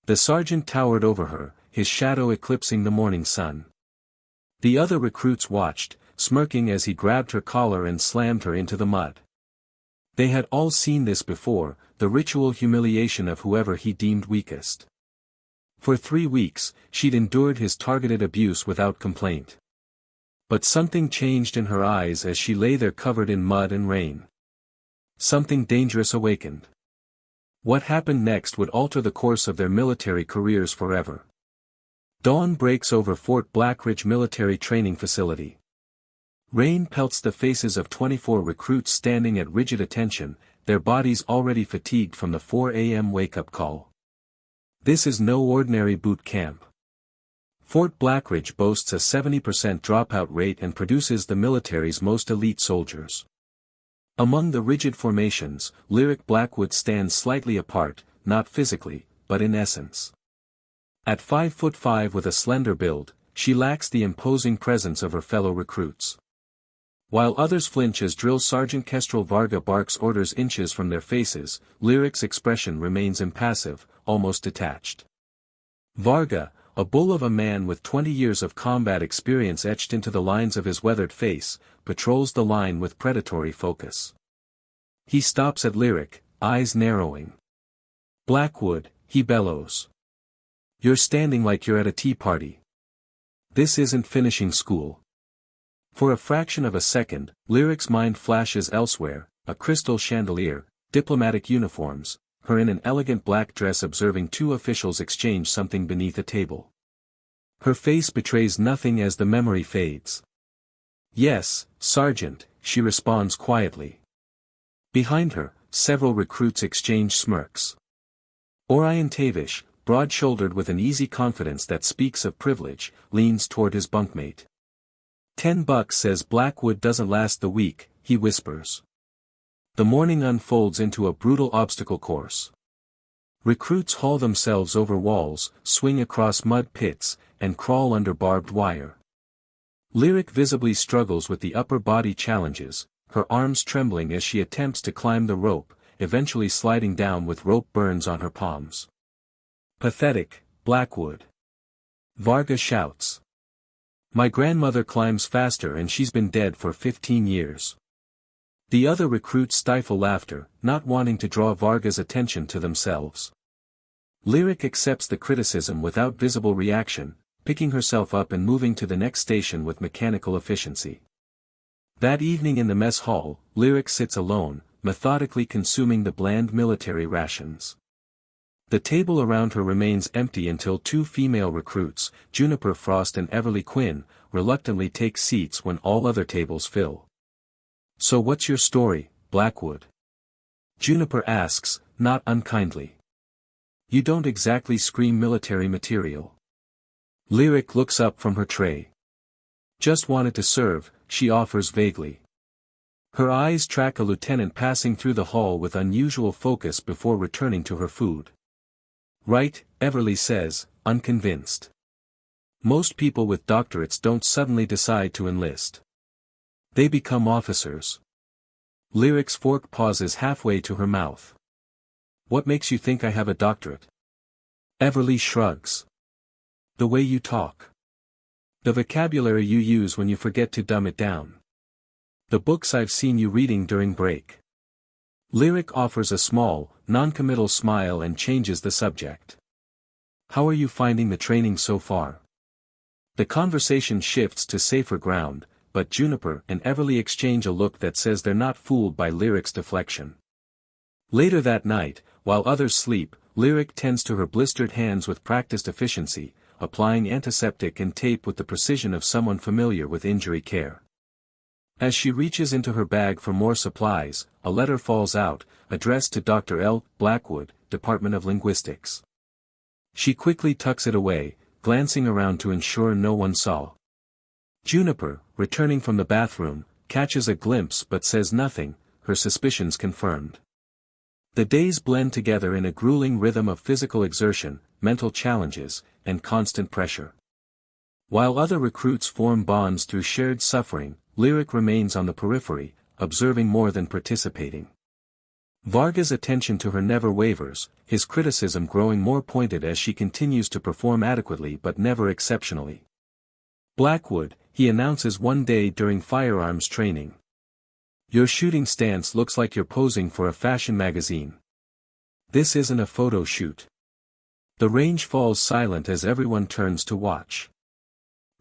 The sergeant towered over her, his shadow eclipsing the morning sun. The other recruits watched, smirking as he grabbed her collar and slammed her into the mud. They had all seen this before, the ritual humiliation of whoever he deemed weakest. For 3 weeks, she'd endured his targeted abuse without complaint. But something changed in her eyes as she lay there covered in mud and rain. Something dangerous awakened. What happened next would alter the course of their military careers forever. Dawn breaks over Fort Blackridge Military Training Facility. Rain pelts the faces of 24 recruits standing at rigid attention, their bodies already fatigued from the 4 a.m. wake-up call. This is no ordinary boot camp. Fort Blackridge boasts a 70% dropout rate and produces the military's most elite soldiers. Among the rigid formations, Lyric Blackwood stands slightly apart, not physically, but in essence. At 5'5" with a slender build, she lacks the imposing presence of her fellow recruits. While others flinch as Drill Sergeant Kestrel Varga barks orders inches from their faces, Lyric's expression remains impassive, almost detached. Varga, a bull of a man with 20 years of combat experience etched into the lines of his weathered face, patrols the line with predatory focus. He stops at Lyric, eyes narrowing. "Blackwood," he bellows. "You're standing like you're at a tea party. This isn't finishing school." For a fraction of a second, Lyric's mind flashes elsewhere, a crystal chandelier, diplomatic uniforms, her in an elegant black dress observing 2 officials exchange something beneath a table. Her face betrays nothing as the memory fades. "Yes, Sergeant," she responds quietly. Behind her, several recruits exchange smirks. Orion Tavish, broad-shouldered with an easy confidence that speaks of privilege, leans toward his bunkmate. $10 says Blackwood doesn't last the week, he whispers. The morning unfolds into a brutal obstacle course. Recruits haul themselves over walls, swing across mud pits, and crawl under barbed wire. Lyric visibly struggles with the upper body challenges, her arms trembling as she attempts to climb the rope, eventually sliding down with rope burns on her palms. "Pathetic, Blackwood," Varga shouts. "My grandmother climbs faster and she's been dead for 15 years. The other recruits stifle laughter, not wanting to draw Varga's attention to themselves. Lyric accepts the criticism without visible reaction, picking herself up and moving to the next station with mechanical efficiency. That evening in the mess hall, Lyric sits alone, methodically consuming the bland military rations. The table around her remains empty until 2 female recruits, Juniper Frost and Everly Quinn, reluctantly take seats when all other tables fill. "So what's your story, Blackwood?" Juniper asks, not unkindly. "You don't exactly scream military material." Lyric looks up from her tray. "Just wanted to serve," she offers vaguely. Her eyes track a lieutenant passing through the hall with unusual focus before returning to her food. "Right," Everly says, unconvinced. "Most people with doctorates don't suddenly decide to enlist. They become officers." Lyric's fork pauses halfway to her mouth. "What makes you think I have a doctorate?" Everly shrugs. "The way you talk. The vocabulary you use when you forget to dumb it down. The books I've seen you reading during break." Lyric offers a small, non-committal smile and changes the subject. "How are you finding the training so far?" The conversation shifts to safer ground, but Juniper and Everly exchange a look that says they're not fooled by Lyric's deflection. Later that night, while others sleep, Lyric tends to her blistered hands with practiced efficiency, applying antiseptic and tape with the precision of someone familiar with injury care. As she reaches into her bag for more supplies, a letter falls out, addressed to Dr. L. Blackwood, Department of Linguistics. She quickly tucks it away, glancing around to ensure no one saw. Juniper, returning from the bathroom, catches a glimpse but says nothing, her suspicions confirmed. The days blend together in a grueling rhythm of physical exertion, mental challenges, and constant pressure. While other recruits form bonds through shared suffering, Lyric remains on the periphery, observing more than participating. Varga's attention to her never wavers, his criticism growing more pointed as she continues to perform adequately but never exceptionally. Blackwood, he announces one day during firearms training. Your shooting stance looks like you're posing for a fashion magazine. This isn't a photo shoot. The range falls silent as everyone turns to watch.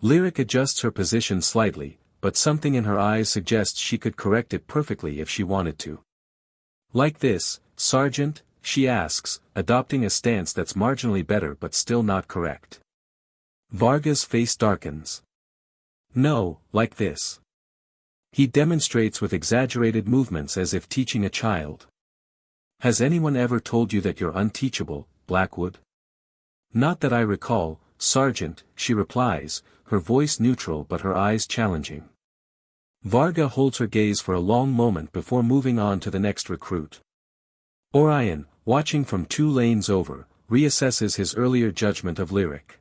Lyric adjusts her position slightly, but something in her eyes suggests she could correct it perfectly if she wanted to. Like this, Sergeant? She asks, adopting a stance that's marginally better but still not correct. Varga's face darkens. No, like this. He demonstrates with exaggerated movements as if teaching a child. Has anyone ever told you that you're unteachable, Blackwood? Not that I recall, Sergeant, she replies, her voice neutral but her eyes challenging. Varga holds her gaze for a long moment before moving on to the next recruit. Orion, watching from 2 lanes over, reassesses his earlier judgment of Lyric.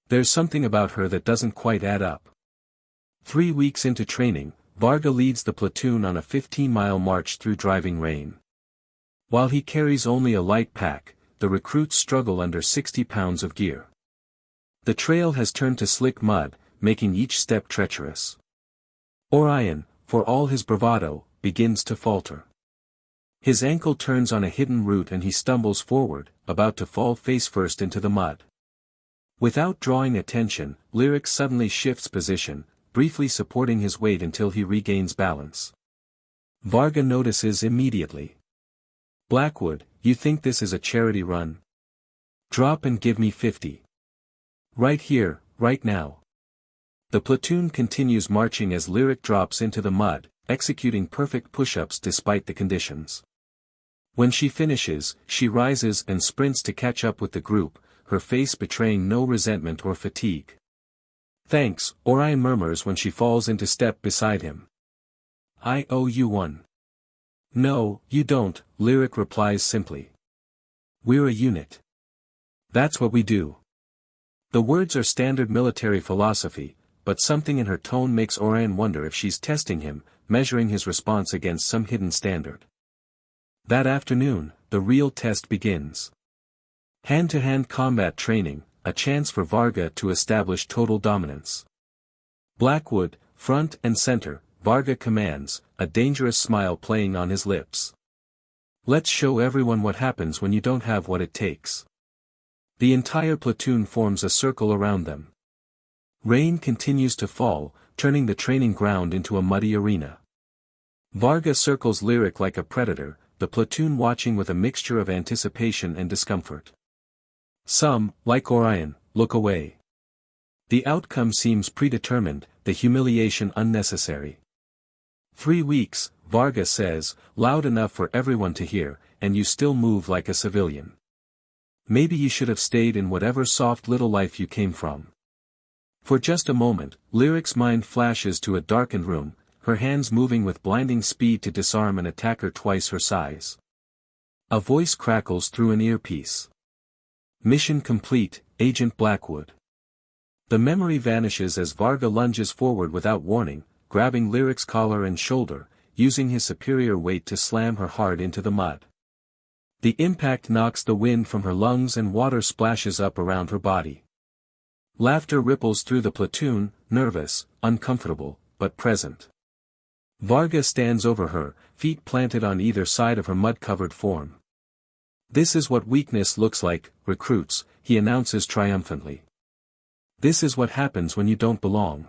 There's something about her that doesn't quite add up. 3 weeks into training, Varga leads the platoon on a 15-mile march through driving rain. While he carries only a light pack, the recruits struggle under 60 pounds of gear. The trail has turned to slick mud, making each step treacherous. Orion, for all his bravado, begins to falter. His ankle turns on a hidden root and he stumbles forward, about to fall face-first into the mud. Without drawing attention, Lyric suddenly shifts position, briefly supporting his weight until he regains balance. Varga notices immediately. Blackwood, you think this is a charity run? Drop and give me 50. Right here, right now. The platoon continues marching as Lyric drops into the mud, executing perfect push-ups despite the conditions. When she finishes, she rises and sprints to catch up with the group, her face betraying no resentment or fatigue. Thanks, Orion murmurs when she falls into step beside him. I owe you one. No, you don't, Lyric replies simply. We're a unit. That's what we do. The words are standard military philosophy, but something in her tone makes Orion wonder if she's testing him, measuring his response against some hidden standard. That afternoon, the real test begins. Hand-to-hand combat training, a chance for Varga to establish total dominance. Blackwood, front and center, Varga commands, a dangerous smile playing on his lips. Let's show everyone what happens when you don't have what it takes. The entire platoon forms a circle around them. Rain continues to fall, turning the training ground into a muddy arena. Varga circles Lyric like a predator, the platoon watching with a mixture of anticipation and discomfort. Some, like Orion, look away. The outcome seems predetermined, the humiliation unnecessary. 3 weeks, Varga says, loud enough for everyone to hear, and you still move like a civilian. Maybe you should have stayed in whatever soft little life you came from. For just a moment, Lyric's mind flashes to a darkened room, her hands moving with blinding speed to disarm an attacker twice her size. A voice crackles through an earpiece. Mission complete, Agent Blackwood. The memory vanishes as Varga lunges forward without warning, grabbing Lyric's collar and shoulder, using his superior weight to slam her hard into the mud. The impact knocks the wind from her lungs and water splashes up around her body. Laughter ripples through the platoon, nervous, uncomfortable, but present. Varga stands over her, feet planted on either side of her mud-covered form. This is what weakness looks like, recruits, he announces triumphantly. This is what happens when you don't belong.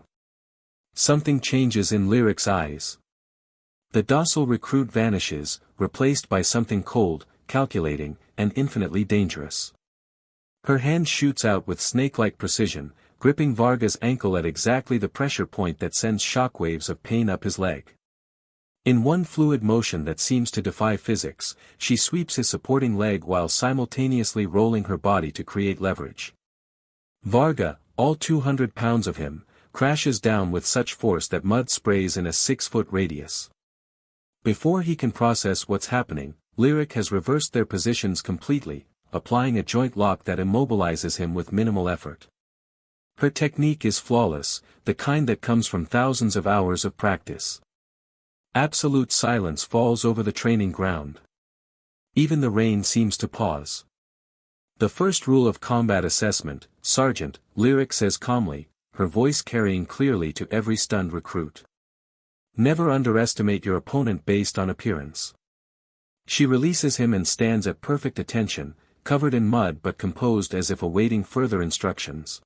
Something changes in Lyric's eyes. The docile recruit vanishes, replaced by something cold, calculating, and infinitely dangerous. Her hand shoots out with snake-like precision, gripping Varga's ankle at exactly the pressure point that sends shockwaves of pain up his leg. In one fluid motion that seems to defy physics, she sweeps his supporting leg while simultaneously rolling her body to create leverage. Varga, all 200 pounds of him, crashes down with such force that mud sprays in a 6-foot radius. Before he can process what's happening, Lyric has reversed their positions completely, applying a joint lock that immobilizes him with minimal effort. Her technique is flawless, the kind that comes from thousands of hours of practice. Absolute silence falls over the training ground. Even the rain seems to pause. The first rule of combat assessment, Sergeant, Lyric says calmly, her voice carrying clearly to every stunned recruit. Never underestimate your opponent based on appearance. She releases him and stands at perfect attention, covered in mud but composed as if awaiting further instructions.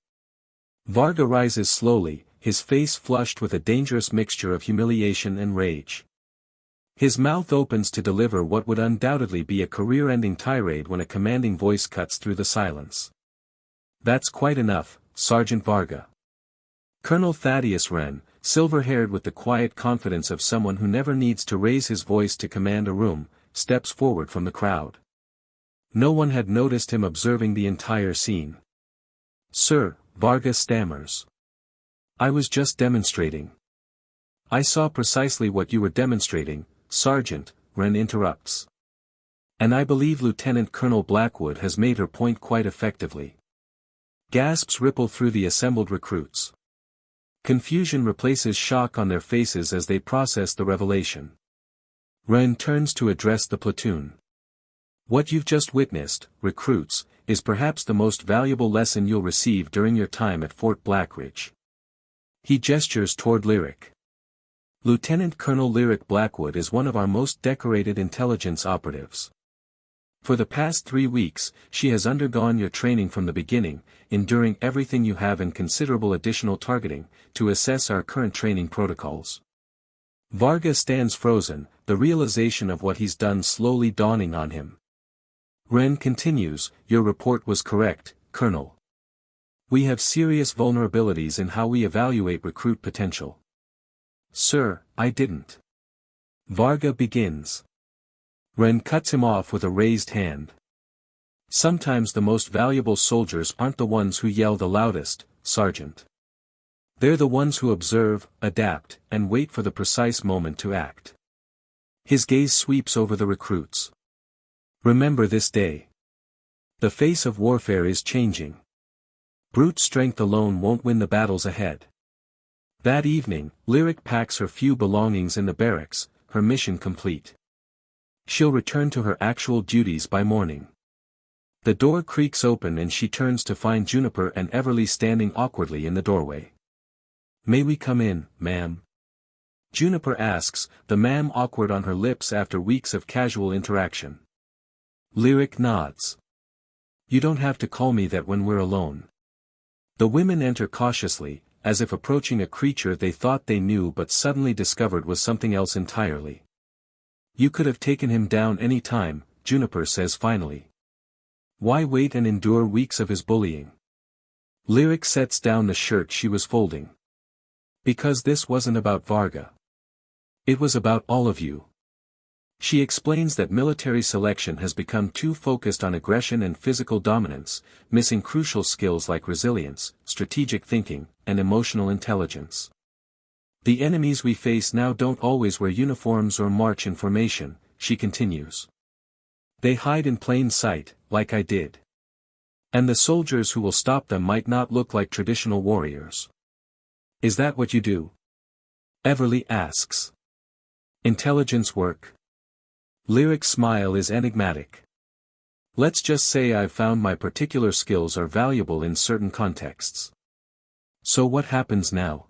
Varga rises slowly, his face flushed with a dangerous mixture of humiliation and rage. His mouth opens to deliver what would undoubtedly be a career-ending tirade when a commanding voice cuts through the silence. That's quite enough, Sergeant Varga. Colonel Thaddeus Wren, silver-haired with the quiet confidence of someone who never needs to raise his voice to command a room, steps forward from the crowd. No one had noticed him observing the entire scene. Sir, Varga stammers. I was just demonstrating. I saw precisely what you were demonstrating, Sergeant, Wren interrupts. And I believe Lieutenant Colonel Blackwood has made her point quite effectively. Gasps ripple through the assembled recruits. Confusion replaces shock on their faces as they process the revelation. Wren turns to address the platoon. What you've just witnessed, recruits, is perhaps the most valuable lesson you'll receive during your time at Fort Blackridge. He gestures toward Lyric. Lieutenant Colonel Lyric Blackwood is one of our most decorated intelligence operatives. For the past 3 weeks, she has undergone your training from the beginning, enduring everything you have and considerable additional targeting, to assess our current training protocols. Varga stands frozen, the realization of what he's done slowly dawning on him. Wren continues, your report was correct, Colonel. We have serious vulnerabilities in how we evaluate recruit potential. Sir, I didn't. Varga begins. Wren cuts him off with a raised hand. Sometimes the most valuable soldiers aren't the ones who yell the loudest, Sergeant. They're the ones who observe, adapt, and wait for the precise moment to act. His gaze sweeps over the recruits. Remember this day. The face of warfare is changing. Brute strength alone won't win the battles ahead. That evening, Lyric packs her few belongings in the barracks, her mission complete. She'll return to her actual duties by morning. The door creaks open and she turns to find Juniper and Everly standing awkwardly in the doorway. May we come in, ma'am? Juniper asks, the ma'am awkward on her lips after weeks of casual interaction. Lyric nods. You don't have to call me that when we're alone. The women enter cautiously, as if approaching a creature they thought they knew but suddenly discovered was something else entirely. You could have taken him down any time, Juniper says finally. Why wait and endure weeks of his bullying? Lyric sets down the shirt she was folding. Because this wasn't about Varga. It was about all of you. She explains that military selection has become too focused on aggression and physical dominance, missing crucial skills like resilience, strategic thinking, and emotional intelligence. The enemies we face now don't always wear uniforms or march in formation, she continues. They hide in plain sight, like I did. And the soldiers who will stop them might not look like traditional warriors. Is that what you do? Everly asks. Intelligence work. Lyric's smile is enigmatic. Let's just say I've found my particular skills are valuable in certain contexts. So what happens now?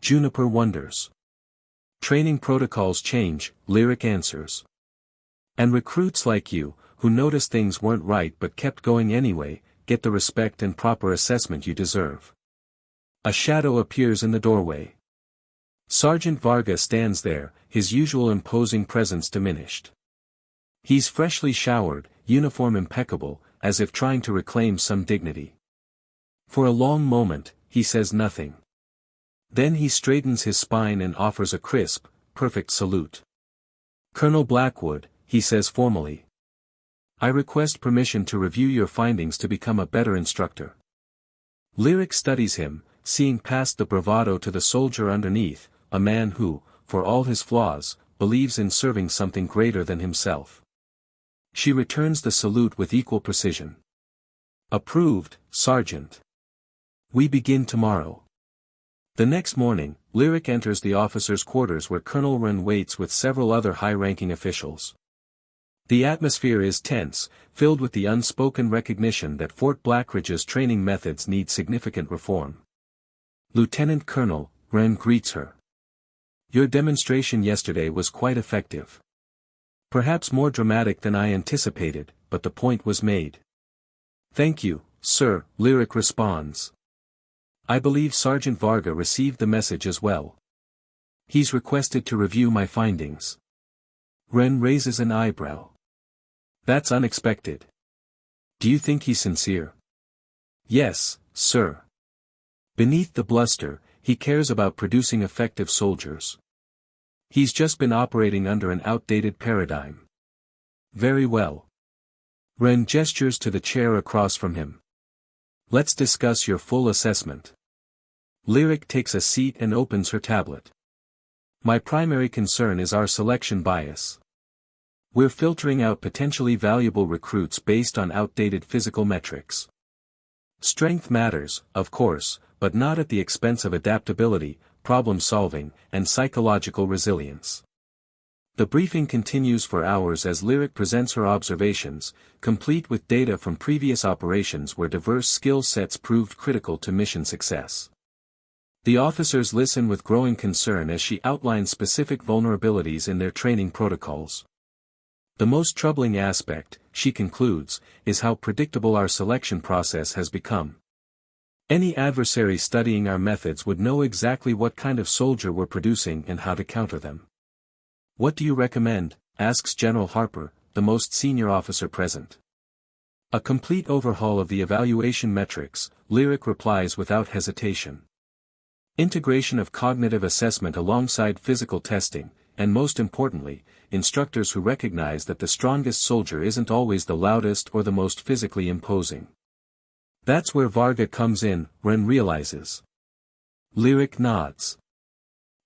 Juniper wonders. Training protocols change, Lyric answers. And recruits like you, who noticed things weren't right but kept going anyway, get the respect and proper assessment you deserve. A shadow appears in the doorway. Sergeant Varga stands there, his usual imposing presence diminished. He's freshly showered, uniform impeccable, as if trying to reclaim some dignity. For a long moment, he says nothing. Then he straightens his spine and offers a crisp, perfect salute. Colonel Blackwood, he says formally. I request permission to review your findings to become a better instructor. Lyric studies him, seeing past the bravado to the soldier underneath, a man who, for all his flaws, believes in serving something greater than himself. She returns the salute with equal precision. Approved, Sergeant. We begin tomorrow. The next morning, Lyric enters the officers' quarters where Colonel Wren waits with several other high-ranking officials. The atmosphere is tense, filled with the unspoken recognition that Fort Blackridge's training methods need significant reform. Lieutenant Colonel, Wren greets her. Your demonstration yesterday was quite effective. Perhaps more dramatic than I anticipated, but the point was made. Thank you, sir, Lyric responds. I believe Sergeant Varga received the message as well. He's requested to review my findings. Wren raises an eyebrow. That's unexpected. Do you think he's sincere? Yes, sir. Beneath the bluster, he cares about producing effective soldiers. He's just been operating under an outdated paradigm. Very well. Wren gestures to the chair across from him. Let's discuss your full assessment. Lyric takes a seat and opens her tablet. My primary concern is our selection bias. We're filtering out potentially valuable recruits based on outdated physical metrics. Strength matters, of course, but not at the expense of adaptability, problem-solving, and psychological resilience. The briefing continues for hours as Lyric presents her observations, complete with data from previous operations where diverse skill sets proved critical to mission success. The officers listen with growing concern as she outlines specific vulnerabilities in their training protocols. The most troubling aspect, she concludes, is how predictable our selection process has become. Any adversary studying our methods would know exactly what kind of soldier we're producing and how to counter them. What do you recommend? Asks General Harper, the most senior officer present. A complete overhaul of the evaluation metrics, Lyric replies without hesitation. Integration of cognitive assessment alongside physical testing, and most importantly, instructors who recognize that the strongest soldier isn't always the loudest or the most physically imposing. That's where Varga comes in, Wren realizes. Lyric nods.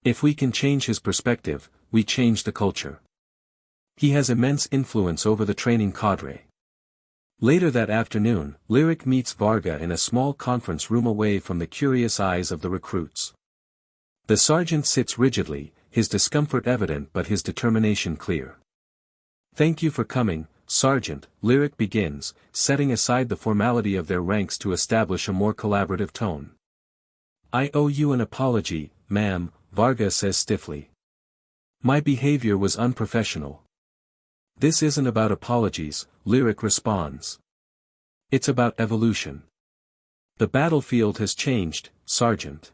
If we can change his perspective, we change the culture. He has immense influence over the training cadre. Later that afternoon, Lyric meets Varga in a small conference room away from the curious eyes of the recruits. The sergeant sits rigidly, his discomfort evident but his determination clear. Thank you for coming, Sergeant, Lyric begins, setting aside the formality of their ranks to establish a more collaborative tone. I owe you an apology, ma'am, Varga says stiffly. My behavior was unprofessional. This isn't about apologies, Lyric responds. It's about evolution. The battlefield has changed, Sergeant.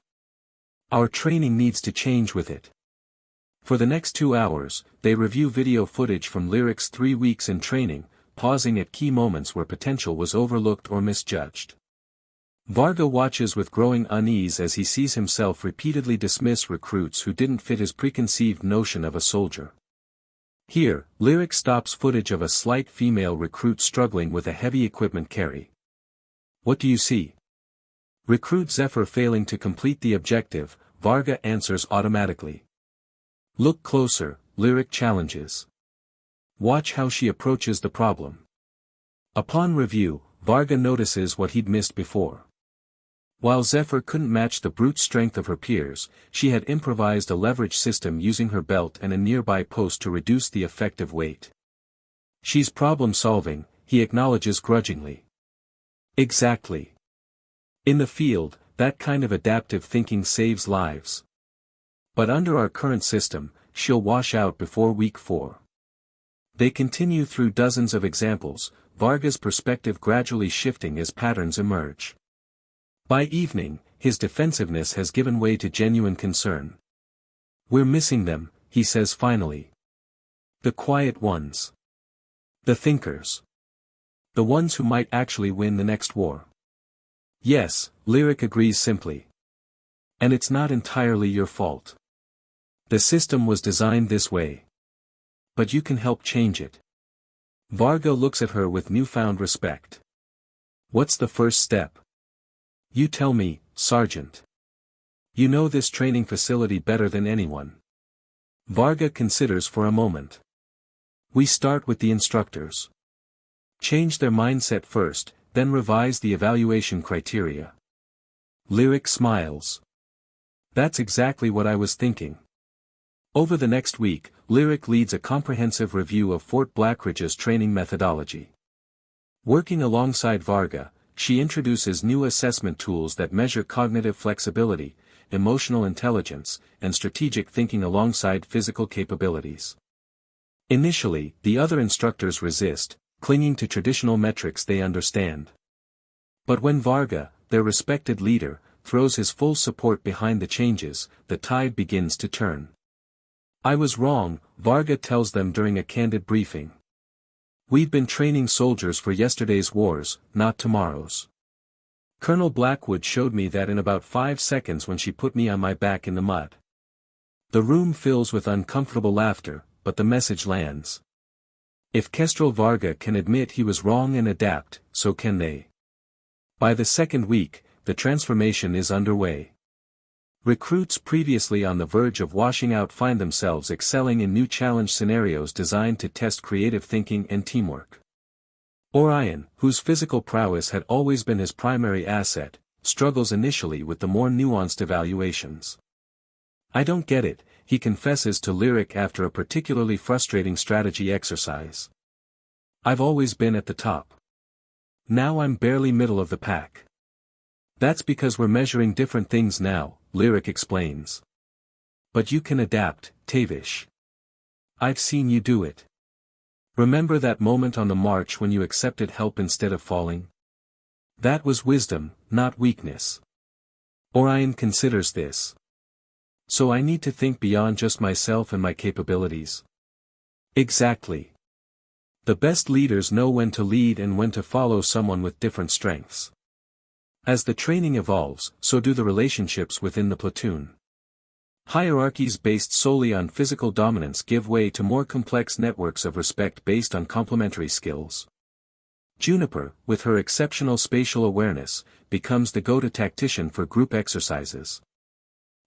Our training needs to change with it. For the next 2 hours, they review video footage from Lyric's 3 weeks in training, pausing at key moments where potential was overlooked or misjudged. Varga watches with growing unease as he sees himself repeatedly dismiss recruits who didn't fit his preconceived notion of a soldier. Here, Lyric stops footage of a slight female recruit struggling with a heavy equipment carry. What do you see? Recruit Zephyr failing to complete the objective, Varga answers automatically. Look closer, Lyric challenges. Watch how she approaches the problem. Upon review, Varga notices what he'd missed before. While Zephyr couldn't match the brute strength of her peers, she had improvised a leverage system using her belt and a nearby post to reduce the effective weight. She's problem-solving, he acknowledges grudgingly. Exactly. In the field, that kind of adaptive thinking saves lives. But under our current system, she'll wash out before week 4. They continue through dozens of examples, Varga's perspective gradually shifting as patterns emerge. By evening, his defensiveness has given way to genuine concern. We're missing them, he says finally. The quiet ones. The thinkers. The ones who might actually win the next war. Yes, Lyric agrees simply. And it's not entirely your fault. The system was designed this way. But you can help change it. Varga looks at her with newfound respect. What's the first step? You tell me, Sergeant. You know this training facility better than anyone. Varga considers for a moment. We start with the instructors. Change their mindset first, then revise the evaluation criteria. Lyric smiles. That's exactly what I was thinking. Over the next week, Lyric leads a comprehensive review of Fort Blackridge's training methodology. Working alongside Varga, she introduces new assessment tools that measure cognitive flexibility, emotional intelligence, and strategic thinking alongside physical capabilities. Initially, the other instructors resist, clinging to traditional metrics they understand. But when Varga, their respected leader, throws his full support behind the changes, the tide begins to turn. "I was wrong," Varga tells them during a candid briefing. "We've been training soldiers for yesterday's wars, not tomorrow's. Colonel Blackwood showed me that in about 5 seconds when she put me on my back in the mud." The room fills with uncomfortable laughter, but the message lands. If Kestrel Varga can admit he was wrong and adapt, so can they. By the second week, the transformation is underway. Recruits previously on the verge of washing out find themselves excelling in new challenge scenarios designed to test creative thinking and teamwork. Orion, whose physical prowess had always been his primary asset, struggles initially with the more nuanced evaluations. "I don't get it," he confesses to Lyric after a particularly frustrating strategy exercise. "I've always been at the top. Now I'm barely middle of the pack." "That's because we're measuring different things now," Lyric explains. "But you can adapt, Tavish. I've seen you do it. Remember that moment on the march when you accepted help instead of falling? That was wisdom, not weakness." Orion considers this. "So I need to think beyond just myself and my capabilities?" "Exactly. The best leaders know when to lead and when to follow someone with different strengths. As the training evolves, so do the relationships within the platoon. Hierarchies based solely on physical dominance give way to more complex networks of respect based on complementary skills. Juniper, with her exceptional spatial awareness, becomes the go-to tactician for group exercises.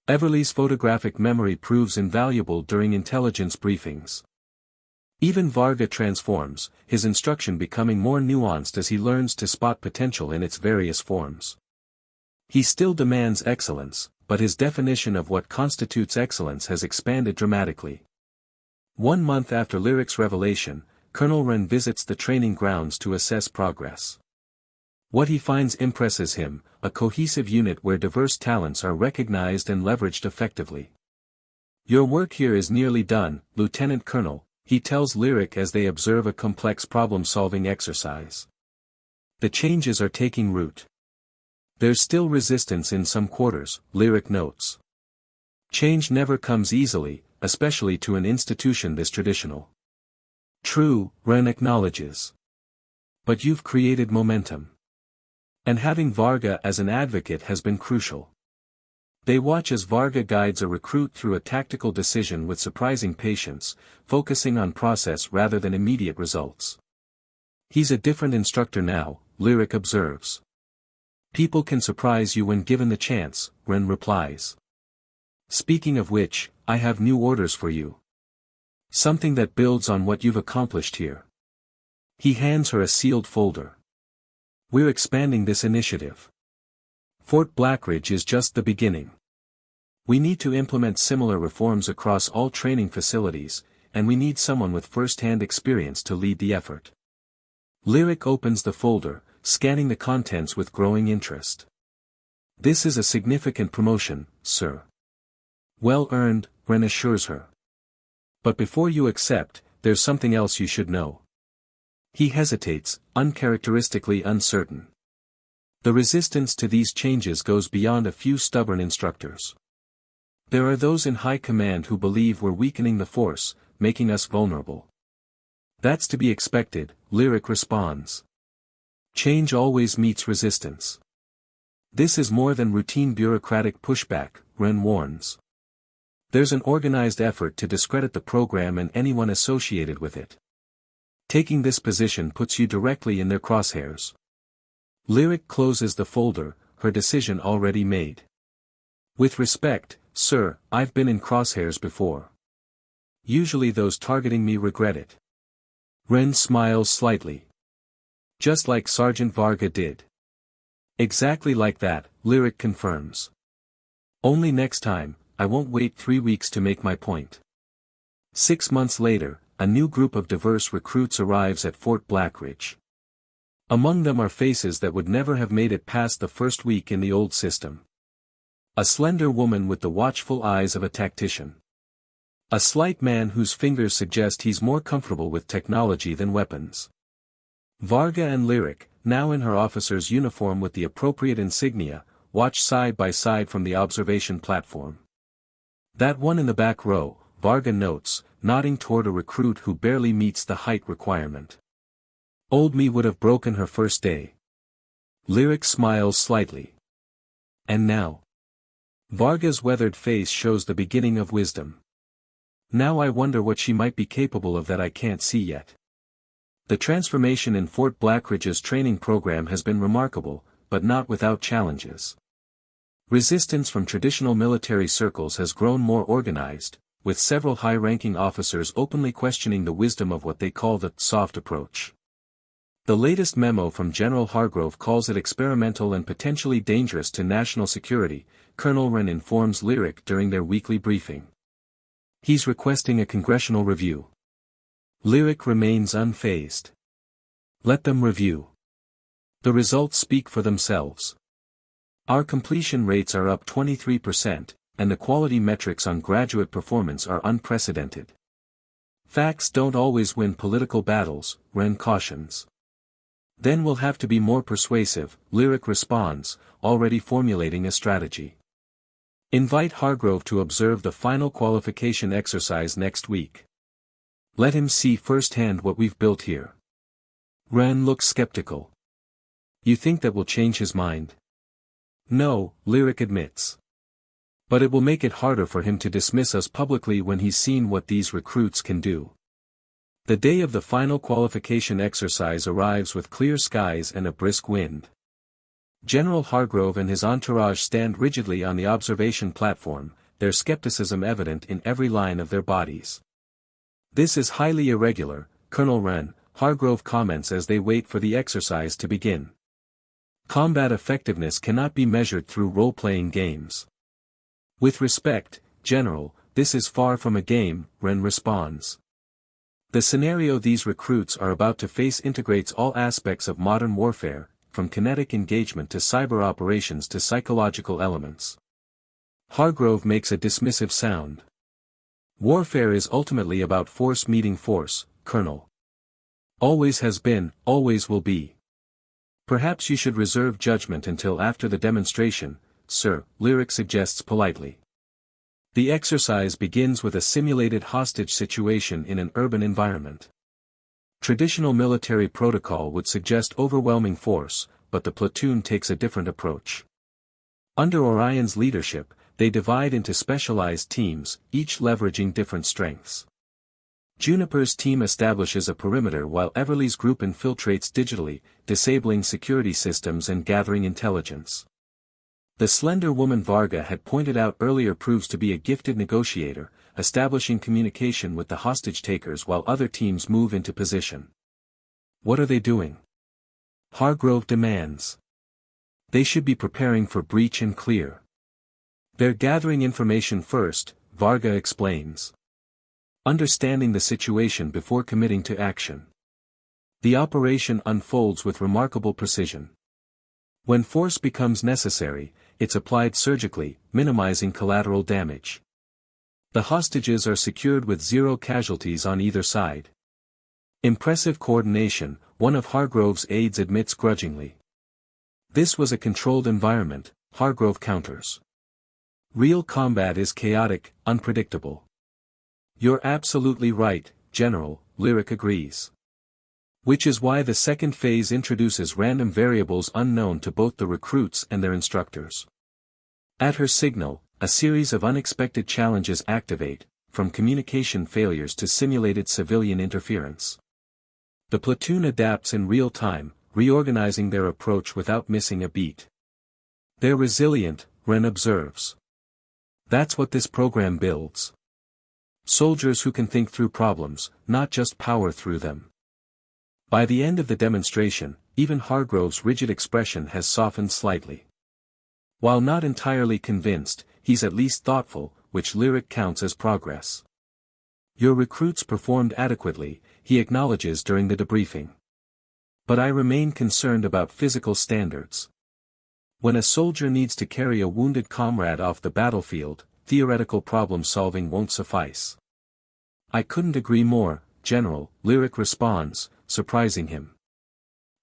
Everly's photographic memory proves invaluable during intelligence briefings. Even Varga transforms, his instruction becoming more nuanced as he learns to spot potential in its various forms. He still demands excellence, but his definition of what constitutes excellence has expanded dramatically. 1 month after Lyric's revelation, Colonel Wren visits the training grounds to assess progress. What he finds impresses him, a cohesive unit where diverse talents are recognized and leveraged effectively. "Your work here is nearly done, Lieutenant Colonel," he tells Lyric as they observe a complex problem-solving exercise. "The changes are taking root. There's still resistance in some quarters," Lyric notes. "Change never comes easily, especially to an institution this traditional." "True," Wren acknowledges. "But you've created momentum. And having Varga as an advocate has been crucial." They watch as Varga guides a recruit through a tactical decision with surprising patience, focusing on process rather than immediate results. "He's a different instructor now," Lyric observes. "People can surprise you when given the chance," Wren replies. "Speaking of which, I have new orders for you. Something that builds on what you've accomplished here." He hands her a sealed folder. "We're expanding this initiative. Fort Blackridge is just the beginning. We need to implement similar reforms across all training facilities, and we need someone with first-hand experience to lead the effort." Lyric opens the folder, scanning the contents with growing interest. "This is a significant promotion, sir." "Well earned," Wren assures her. "But before you accept, there's something else you should know." He hesitates, uncharacteristically uncertain. The resistance to these changes goes beyond a few stubborn instructors. There are those in high command who believe we're weakening the force, making us vulnerable. "That's to be expected," Lyric responds. "Change always meets resistance. This is more than routine bureaucratic pushback," Wren warns. "There's an organized effort to discredit the program and anyone associated with it. Taking this position puts you directly in their crosshairs." Lyric closes the folder, her decision already made. "With respect, sir, I've been in crosshairs before. Usually those targeting me regret it." Wren smiles slightly. "Just like Sergeant Varga did." "Exactly like that," Lyric confirms. "Only next time, I won't wait 3 weeks to make my point." 6 months later, a new group of diverse recruits arrives at Fort Blackridge. Among them are faces that would never have made it past the first week in the old system. A slender woman with the watchful eyes of a tactician. A slight man whose fingers suggest he's more comfortable with technology than weapons. Varga and Lyric, now in her officer's uniform with the appropriate insignia, watch side by side from the observation platform. That one in the back row, Varga notes, nodding toward a recruit who barely meets the height requirement. Old me would have broken her first day. Lyric smiles slightly. And now? Varga's weathered face shows the beginning of wisdom. Now I wonder what she might be capable of that I can't see yet. The transformation in Fort Blackridge's training program has been remarkable, but not without challenges. Resistance from traditional military circles has grown more organized, with several high-ranking officers openly questioning the wisdom of what they call the soft approach. The latest memo from General Hargrove calls it experimental and potentially dangerous to national security, Colonel Wren informs Lyric during their weekly briefing. He's requesting a congressional review. Lyric remains unfazed. Let them review. The results speak for themselves. Our completion rates are up 23%, and the quality metrics on graduate performance are unprecedented. Facts don't always win political battles, Wren cautions. Then we'll have to be more persuasive, Lyric responds, already formulating a strategy. Invite Hargrove to observe the final qualification exercise next week. Let him see firsthand what we've built here. Wren looks skeptical. You think that will change his mind? No, Lyric admits. But it will make it harder for him to dismiss us publicly when he's seen what these recruits can do. The day of the final qualification exercise arrives with clear skies and a brisk wind. General Hargrove and his entourage stand rigidly on the observation platform, their skepticism evident in every line of their bodies. This is highly irregular, Colonel Wren, Hargrove comments as they wait for the exercise to begin. Combat effectiveness cannot be measured through role-playing games. With respect, General, this is far from a game, Wren responds. The scenario these recruits are about to face integrates all aspects of modern warfare, from kinetic engagement to cyber operations to psychological elements. Hargrove makes a dismissive sound. Warfare is ultimately about force meeting force, Colonel. Always has been, always will be. Perhaps you should reserve judgment until after the demonstration, sir, Lyric suggests politely. The exercise begins with a simulated hostage situation in an urban environment. Traditional military protocol would suggest overwhelming force, but the platoon takes a different approach. Under Orion's leadership, they divide into specialized teams, each leveraging different strengths. Juniper's team establishes a perimeter while Everly's group infiltrates digitally, disabling security systems and gathering intelligence. The slender woman Varga had pointed out earlier proves to be a gifted negotiator, establishing communication with the hostage-takers while other teams move into position. What are they doing? Hargrove demands. They should be preparing for breach and clear. They're gathering information first, Varga explains. Understanding the situation before committing to action. The operation unfolds with remarkable precision. When force becomes necessary, it's applied surgically, minimizing collateral damage. The hostages are secured with 0 casualties on either side. Impressive coordination, one of Hargrove's aides admits grudgingly. This was a controlled environment, Hargrove counters. Real combat is chaotic, unpredictable. You're absolutely right, General, Lyric agrees. Which is why the second phase introduces random variables unknown to both the recruits and their instructors. At her signal, a series of unexpected challenges activate, from communication failures to simulated civilian interference. The platoon adapts in real time, reorganizing their approach without missing a beat. They're resilient, Wren observes. That's what this program builds. Soldiers who can think through problems, not just power through them. By the end of the demonstration, even Hargrove's rigid expression has softened slightly. While not entirely convinced, he's at least thoughtful, which Lyric counts as progress. Your recruits performed adequately, he acknowledges during the debriefing. But I remain concerned about physical standards. When a soldier needs to carry a wounded comrade off the battlefield, theoretical problem-solving won't suffice. I couldn't agree more, General, Lyric responds, surprising him.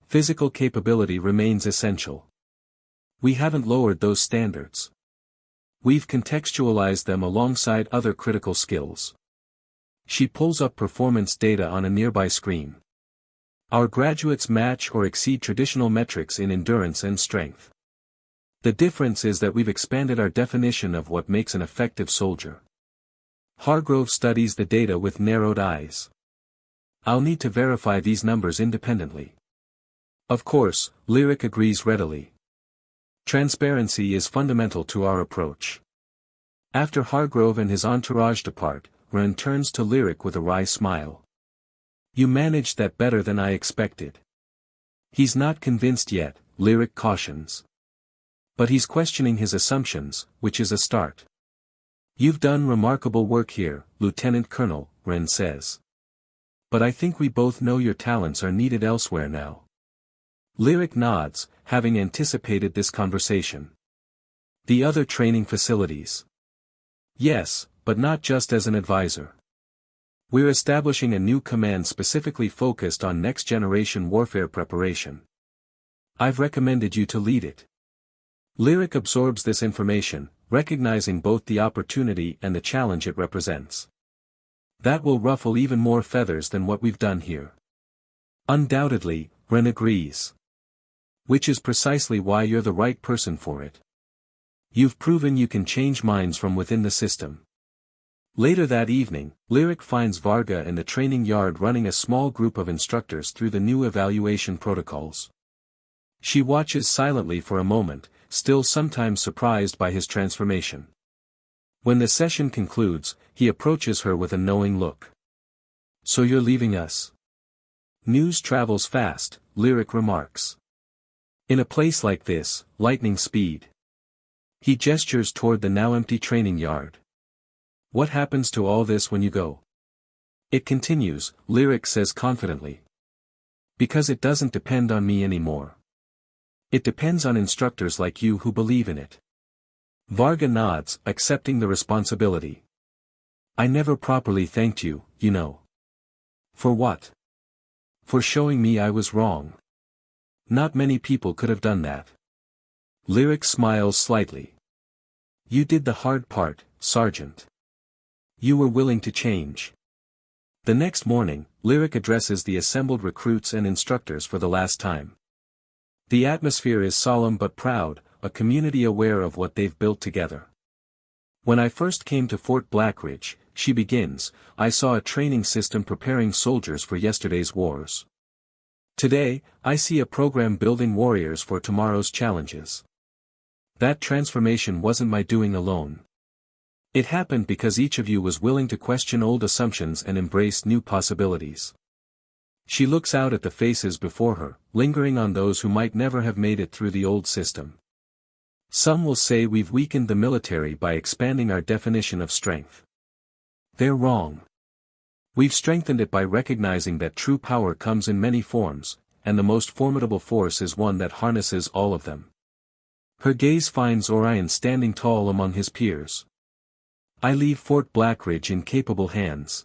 Physical capability remains essential. We haven't lowered those standards. We've contextualized them alongside other critical skills. She pulls up performance data on a nearby screen. Our graduates match or exceed traditional metrics in endurance and strength. The difference is that we've expanded our definition of what makes an effective soldier. Hargrove studies the data with narrowed eyes. I'll need to verify these numbers independently. Of course, Lyric agrees readily. Transparency is fundamental to our approach. After Hargrove and his entourage depart, Ren turns to Lyric with a wry smile. You managed that better than I expected. He's not convinced yet, Lyric cautions. But he's questioning his assumptions, which is a start. You've done remarkable work here, Lieutenant Colonel, Ren says. But I think we both know your talents are needed elsewhere now. Lyric nods, having anticipated this conversation. The other training facilities. Yes, but not just as an advisor. We're establishing a new command specifically focused on next-generation warfare preparation. I've recommended you to lead it. Lyric absorbs this information, recognizing both the opportunity and the challenge it represents. That will ruffle even more feathers than what we've done here. Undoubtedly, Ren agrees. Which is precisely why you're the right person for it. You've proven you can change minds from within the system. Later that evening, Lyric finds Varga in the training yard running a small group of instructors through the new evaluation protocols. She watches silently for a moment, still sometimes surprised by his transformation. When the session concludes, he approaches her with a knowing look. So you're leaving us? News travels fast, Lyric remarks. In a place like this, lightning speed. He gestures toward the now empty training yard. What happens to all this when you go? It continues, Lyric says confidently. Because it doesn't depend on me anymore. It depends on instructors like you who believe in it. Varga nods, accepting the responsibility. I never properly thanked you, you know. For what? For showing me I was wrong. Not many people could have done that. Lyric smiles slightly. You did the hard part, Sergeant. You were willing to change. The next morning, Lyric addresses the assembled recruits and instructors for the last time. The atmosphere is solemn but proud, a community aware of what they've built together. When I first came to Fort Blackridge, she begins, I saw a training system preparing soldiers for yesterday's wars. Today, I see a program building warriors for tomorrow's challenges. That transformation wasn't my doing alone. It happened because each of you was willing to question old assumptions and embrace new possibilities. She looks out at the faces before her, lingering on those who might never have made it through the old system. Some will say we've weakened the military by expanding our definition of strength. They're wrong. We've strengthened it by recognizing that true power comes in many forms, and the most formidable force is one that harnesses all of them. Her gaze finds Orion standing tall among his peers. I leave Fort Blackridge in capable hands.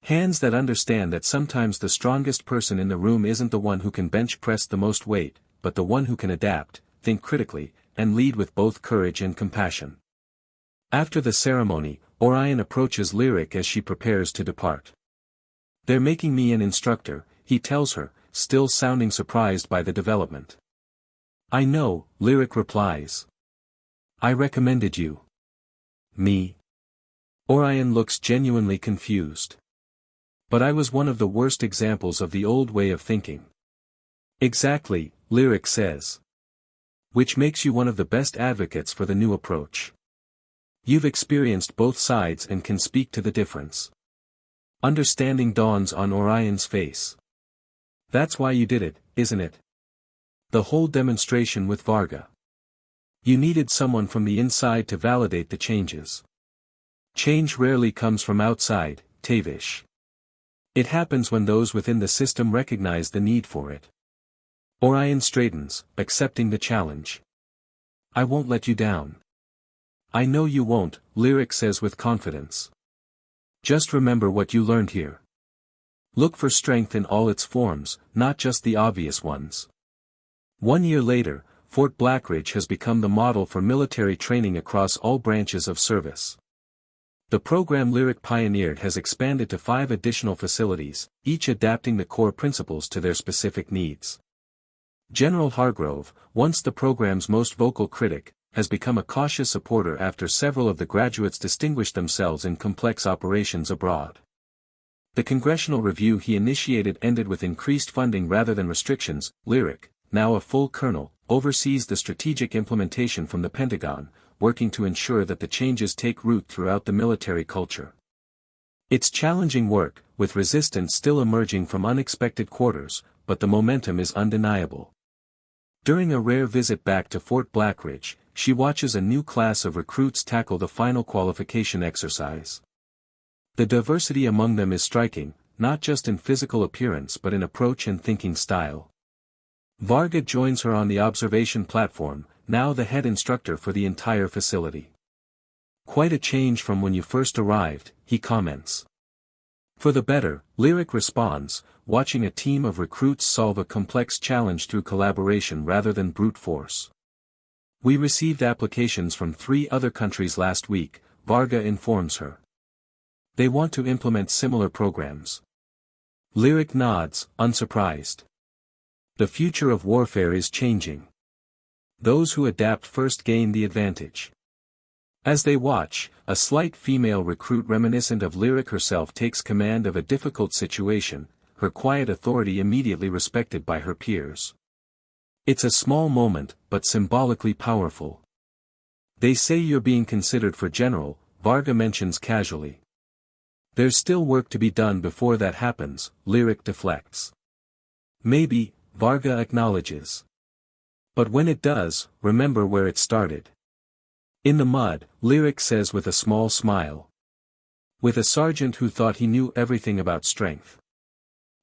Hands that understand that sometimes the strongest person in the room isn't the one who can bench press the most weight, but the one who can adapt, think critically, and lead with both courage and compassion. After the ceremony, Orion approaches Lyric as she prepares to depart. They're making me an instructor, he tells her, still sounding surprised by the development. I know, Lyric replies. I recommended you. Me? Orion looks genuinely confused. But I was one of the worst examples of the old way of thinking. Exactly, Lyric says. Which makes you one of the best advocates for the new approach. You've experienced both sides and can speak to the difference. Understanding dawns on Orion's face. That's why you did it, isn't it? The whole demonstration with Varga. You needed someone from the inside to validate the changes. Change rarely comes from outside, Tavish. It happens when those within the system recognize the need for it. Orion straightens, accepting the challenge. I won't let you down. I know you won't, Lyric says with confidence. Just remember what you learned here. Look for strength in all its forms, not just the obvious ones. 1 year later, Fort Blackridge has become the model for military training across all branches of service. The program Lyric pioneered has expanded to 5 additional facilities, each adapting the core principles to their specific needs. General Hargrove, once the program's most vocal critic, has become a cautious supporter after several of the graduates distinguished themselves in complex operations abroad. The congressional review he initiated ended with increased funding rather than restrictions. Lyric, now a full colonel, oversees the strategic implementation from the Pentagon, working to ensure that the changes take root throughout the military culture. It's challenging work, with resistance still emerging from unexpected quarters, but the momentum is undeniable. During a rare visit back to Fort Blackridge, she watches a new class of recruits tackle the final qualification exercise. The diversity among them is striking, not just in physical appearance but in approach and thinking style. Varga joins her on the observation platform, now the head instructor for the entire facility. Quite a change from when you first arrived, he comments. For the better, Lyric responds, watching a team of recruits solve a complex challenge through collaboration rather than brute force. We received applications from 3 other countries last week, Varga informs her. They want to implement similar programs. Lyric nods, unsurprised. The future of warfare is changing. Those who adapt first gain the advantage. As they watch, a slight female recruit reminiscent of Lyric herself takes command of a difficult situation, her quiet authority immediately respected by her peers. It's a small moment, but symbolically powerful. They say you're being considered for general, Varga mentions casually. There's still work to be done before that happens, Lyric deflects. Maybe, Varga acknowledges. But when it does, remember where it started. In the mud, Lyric says with a small smile. With a sergeant who thought he knew everything about strength.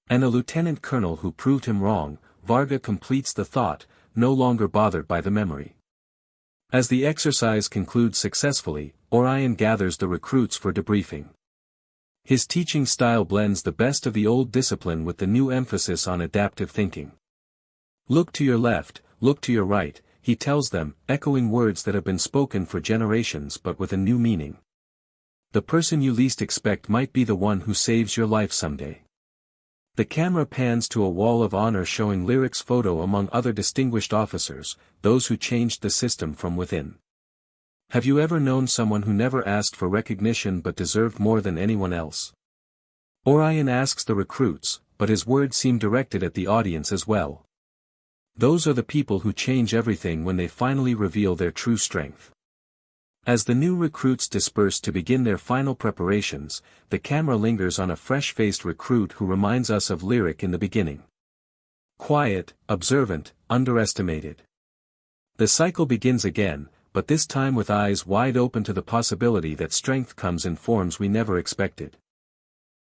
And a lieutenant colonel who proved him wrong, Varga completes the thought, no longer bothered by the memory. As the exercise concludes successfully, Orion gathers the recruits for debriefing. His teaching style blends the best of the old discipline with the new emphasis on adaptive thinking. Look to your left, look to your right, he tells them, echoing words that have been spoken for generations but with a new meaning. The person you least expect might be the one who saves your life someday. The camera pans to a wall of honor showing Lyric's photo among other distinguished officers, those who changed the system from within. Have you ever known someone who never asked for recognition but deserved more than anyone else? Orion asks the recruits, but his words seem directed at the audience as well. Those are the people who change everything when they finally reveal their true strength. As the new recruits disperse to begin their final preparations, the camera lingers on a fresh-faced recruit who reminds us of Lyric in the beginning. Quiet, observant, underestimated. The cycle begins again, but this time with eyes wide open to the possibility that strength comes in forms we never expected.